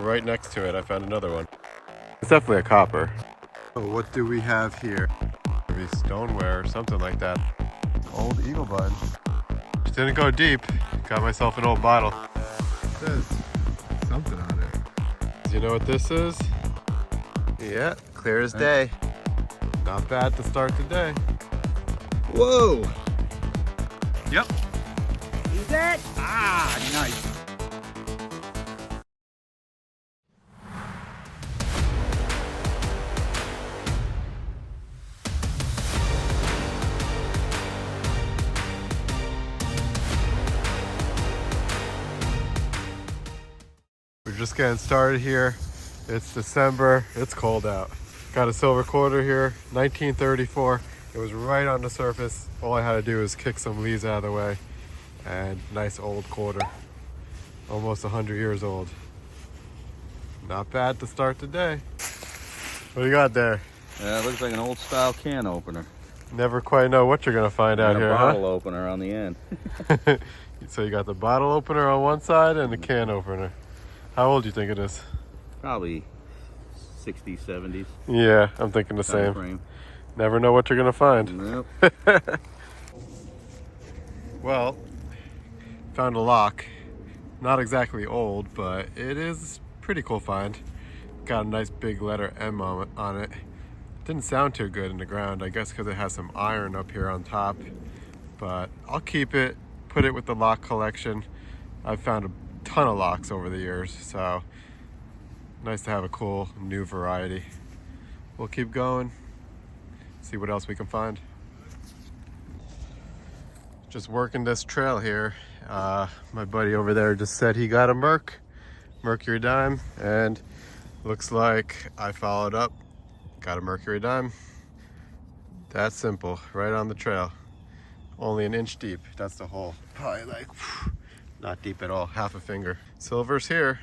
Right next to it, I found another one. It's definitely a copper. So what do we have here? Maybe stoneware or something like that. Old eagle bud. Just didn't go deep. Got myself an old bottle. It says something on it. Do you know what this is? Yeah, clear as day. Not bad to start the day. Whoa! Yep. Is that? Ah, nice. We're just getting started here. It's December. It's cold out. Got a silver quarter here, 1934. It was right on the surface. All I had to do was kick some leaves out of the way. And nice old quarter. Almost 100 years old. Not bad to start the day. What do you got there? It looks like an old style can opener. Never quite know what you're gonna find out And here, a bottle huh? opener on the end. So you got the bottle opener on one side and the can opener. How old do you think it is? Probably 60s, 70s. Yeah, I'm thinking the same. Frame. Never know what you're gonna find. Nope. Well, found a lock. Not exactly old, but it is pretty cool find. Got a nice big letter M on it. Didn't sound too good in the ground, I guess because it has some iron up here on top. But I'll keep it, put it with the lock collection. I've found a ton of locks over the years, so nice to have a cool new variety. We'll keep going, see what else we can find. Just working this trail here. My buddy over there just said he got a mercury dime, and looks like I followed up, got a mercury dime. That simple, right on the trail. Only an inch deep, that's the hole. Probably like, not deep at all, half a finger. Silver's here,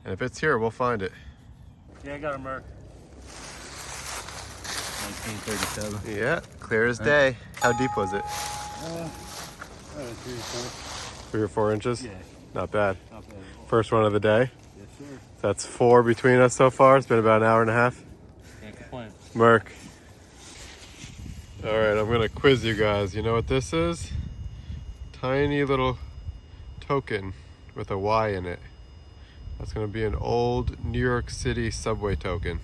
and if it's here, we'll find it. Yeah, I got a merc. 1937. Yeah, clear as day. How deep was it? 3 or 4. 3 or 4 inches? Yeah. Not bad. Not bad at all. First one of the day. Yes, sir. That's 4 between us so far. It's been about an hour and a half. Can't complain. Merc. All right, I'm gonna quiz you guys. You know what this is? Tiny little token with a Y in it. That's gonna be an old New York City subway token.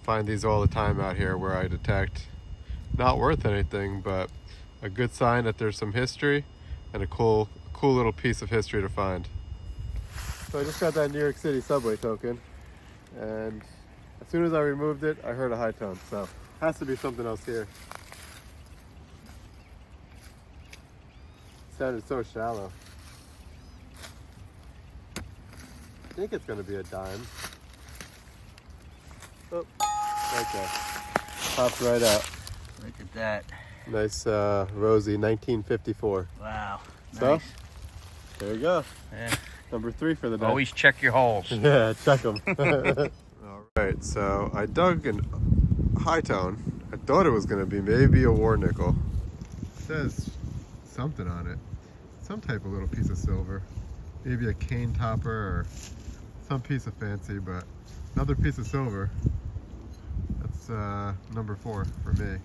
Find these all the time out here where I detect. Not worth anything, but a good sign that there's some history and a cool little piece of history to find. So I just got that New York City subway token, and as soon as I removed it, I heard a high tone, so has to be something else here. It sounded so shallow. I think it's gonna be a dime. Oh, okay. Popped right out. Look at that. Nice rosy 1954. Wow. So, Nice. there you go. Yeah. Number 3 for the day. Always check your holes. Yeah, check them. All right, so I dug a high tone. I thought it was gonna be maybe a war nickel. It says something on it. Some type of little piece of silver. Maybe a cane topper or some piece of fancy, but another piece of silver. That's number 4 for me.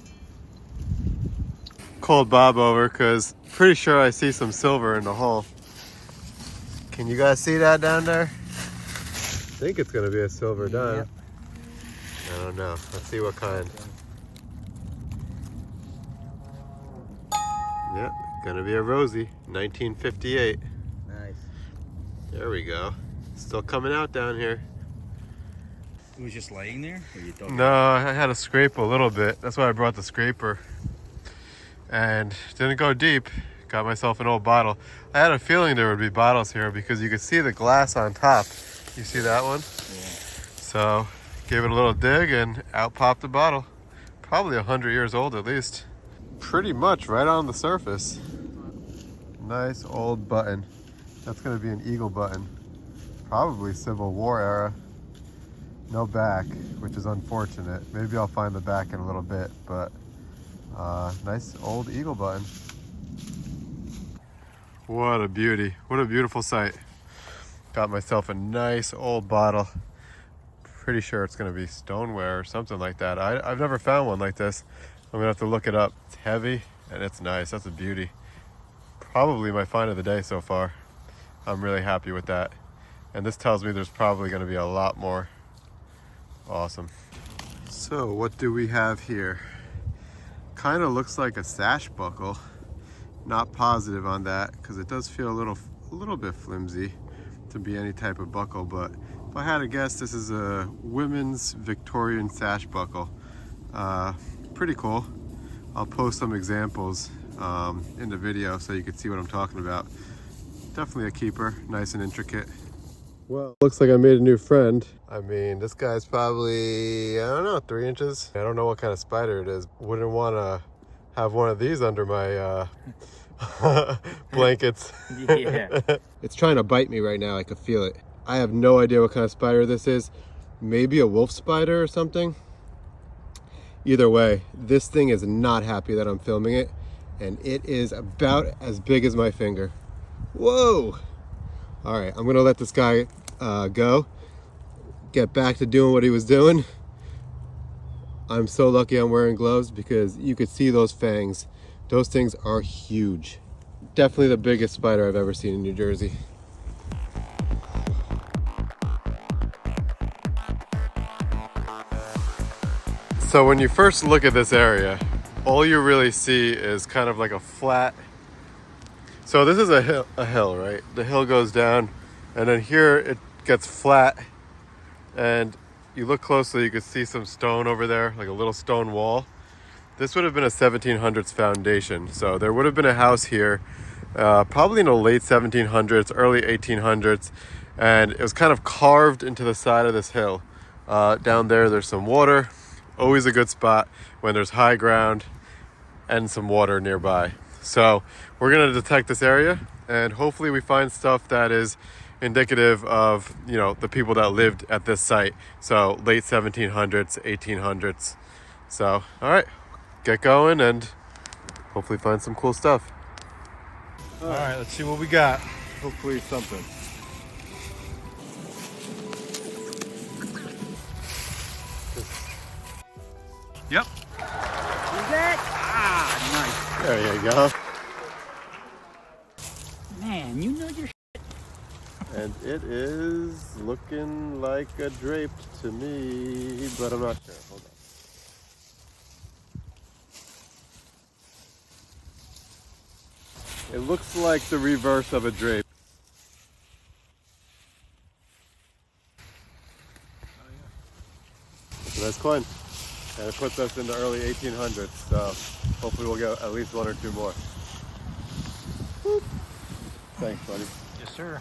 Called Bob over because pretty sure I see some silver in the hole. Can you guys see that down there? I think it's gonna be a silver dime. Yep. I don't know. Let's see what kind. Yep, gonna be a rosy, 1958. Nice. There we go. Still coming out down here. It was just laying there? Or you dug it? No, I had to scrape a little bit. That's why I brought the scraper. And didn't go deep. Got myself an old bottle. I had a feeling there would be bottles here because you could see the glass on top. You see that one? Yeah. So gave it a little dig and out popped the bottle. Probably 100 years old at least. Pretty much right on the surface. Nice old button. That's gonna be an eagle button. Probably Civil War era. No back, which is unfortunate. Maybe I'll find the back in a little bit, but nice old eagle button. What a beauty. What a beautiful sight. Got myself a nice old bottle. Pretty sure it's gonna be stoneware or something like that. I've never found one like this. I'm gonna have to look it up. It's heavy and it's nice. That's a beauty. Probably my find of the day so far. I'm really happy with that. And this tells me there's probably gonna be a lot more. Awesome. So what do we have here? Kind of looks like a sash buckle. Not positive on that because it does feel a little bit flimsy to be any type of buckle, but if I had to guess, this is a women's Victorian sash buckle. Pretty cool. I'll post some examples in the video so you can see what I'm talking about. Definitely a keeper, nice and intricate. Well, looks like I made a new friend. I mean, this guy's probably, I don't know, 3 inches. I don't know what kind of spider it is. Wouldn't want to have one of these under my blankets. Yeah. It's trying to bite me right now. I could feel it. I have no idea what kind of spider this is. Maybe a wolf spider or something. Either way, this thing is not happy that I'm filming it, and it is about as big as my finger. Whoa! All right, I'm gonna let this guy go, get back to doing what he was doing. I'm so lucky I'm wearing gloves because you could see those fangs. Those things are huge. Definitely the biggest spider I've ever seen in New Jersey. So when you first look at this area, all you really see is kind of like a flat. So this is a hill, right? The hill goes down, and then here it gets flat, and you look closely, you can see some stone over there, like a little stone wall. This would have been a 1700s foundation. So there would have been a house here, probably in the late 1700s, early 1800s, and it was kind of carved into the side of this hill. Down there's some water, always a good spot when there's high ground and some water nearby. So we're gonna detect this area, and hopefully we find stuff that is indicative of, you know, the people that lived at this site. So late 1700s, 1800s. So, all right, get going and hopefully find some cool stuff. All right, let's see what we got. Hopefully something. Yep. Is that? Ah, nice. There you go. Man, you know your. And it is looking like a draped to me, but I'm not sure. Hold on. It looks like the reverse of a drape. It's a nice coin. And it puts us in the early 1800s, so hopefully we'll get at least 1 or 2 more. Woo. Thanks, buddy. Yes, sir.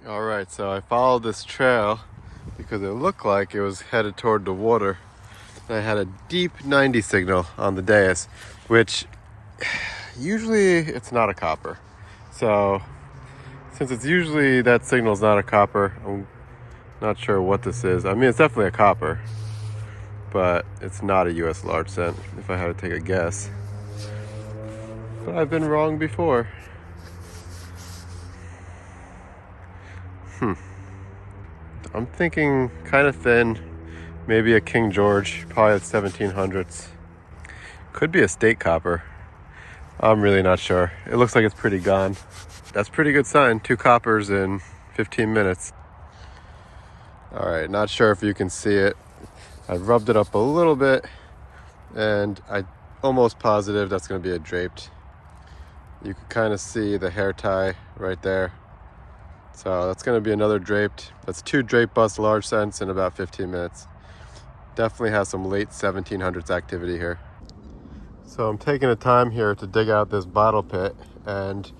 All right, so I followed this trail because it looked like it was headed toward the water. And I had a deep 90 signal on the dais, which usually it's not a copper. So since it's usually that signal's not a copper, I'm not sure what this is. I mean, it's definitely a copper, but it's not a US large cent if I had to take a guess. But I've been wrong before. I'm thinking kind of thin, maybe a King George, probably at 1700s. Could be a state copper. I'm really not sure. It looks like it's pretty gone. That's a pretty good sign. 2 coppers in 15 minutes. All right, not sure if you can see it. I rubbed it up a little bit, and I'm almost positive that's going to be a draped. You can kind of see the hair tie right there. So that's going to be another draped. That's 2 Draped Bust Large Cents in about 15 minutes. Definitely has some late 1700s activity here. So I'm taking the time here to dig out this bottle pit, and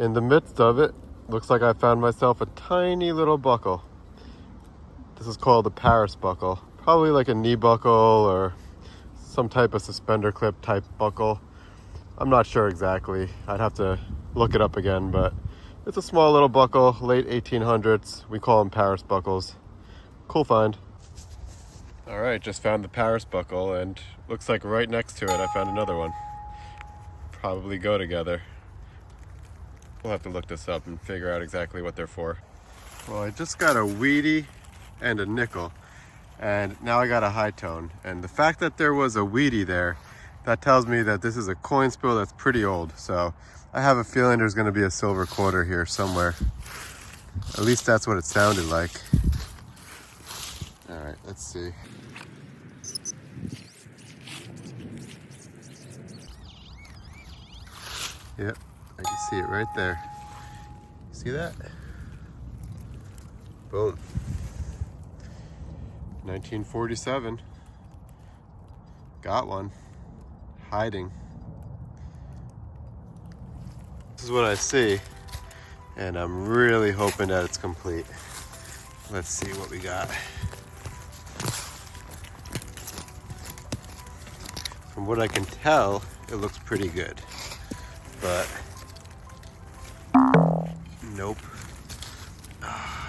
in the midst of it, looks like I found myself a tiny little buckle. This is called the Paris buckle. Probably like a knee buckle or some type of suspender clip type buckle. I'm not sure exactly. I'd have to look it up again, but it's a small little buckle, late 1800s. We call them Paris buckles. Cool find. All right, just found the Paris buckle, and looks like right next to it I found another one. Probably go together. We'll have to look this up and figure out exactly what they're for. Well, I just got a weedy and a nickel, and now I got a high tone. And the fact that there was a weedy there, that tells me that this is a coin spill that's pretty old. So I have a feeling there's gonna be a silver quarter here somewhere. At least that's what it sounded like. All right, let's see. Yep, I can see it right there. See that? Boom. 1947. Got one. Hiding. This is what I see, and I'm really hoping that it's complete. Let's see what we got. From what I can tell, it looks pretty good, but nope.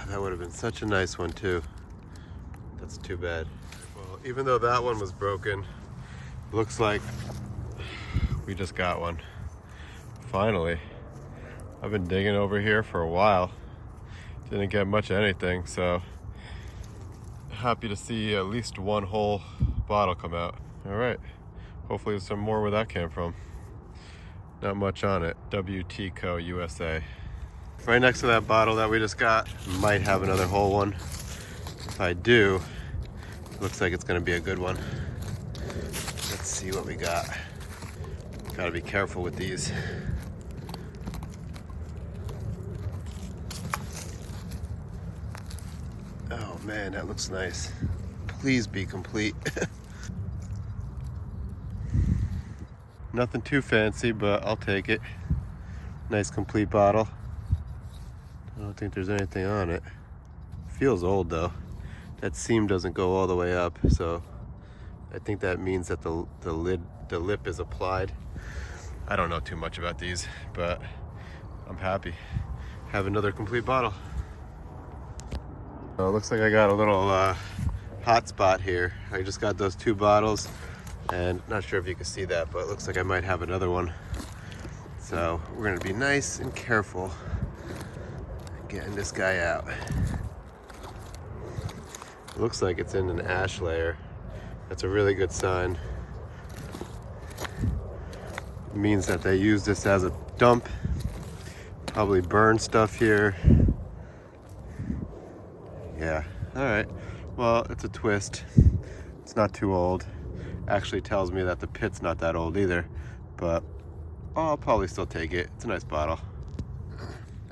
That would have been such a nice one too. That's too bad. Well, even though that one was broken, looks like we just got one. Finally. I've been digging over here for a while. Didn't get much of anything, so happy to see at least one whole bottle come out. All right, hopefully there's some more where that came from. Not much on it. WT Co. USA. Right next to that bottle that we just got, might have another whole one. If I do, looks like it's gonna be a good one. Let's see what we got. Gotta be careful with these. Oh man, that looks nice. Please be complete. Nothing too fancy, but I'll take it. Nice complete bottle. I don't think there's anything on it. Feels old though. That seam doesn't go all the way up, so I think that means that the lip is applied. I don't know too much about these, but I'm happy. Have another complete bottle. Oh, it looks like I got a little hot spot here. I just got those two bottles, and not sure if you can see that, but it looks like I might have another one. So we're gonna be nice and careful getting this guy out. It looks like it's in an ash layer. That's a really good sign. It means that they use this as a dump. Probably burn stuff here. Yeah, all right. Well, it's a twist. It's not too old. Actually tells me that the pit's not that old either, but I'll probably still take it. It's a nice bottle.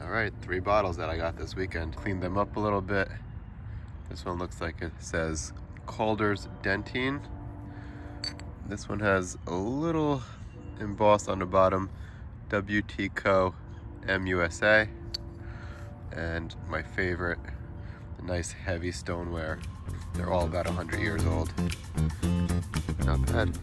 All right, 3 bottles that I got this weekend. Cleaned them up a little bit. This one looks like it says Calder's Dentine. This one has a little embossed on the bottom, WT Co. MUSA. And my favorite, the nice heavy stoneware. They're all about 100 years old. Not bad.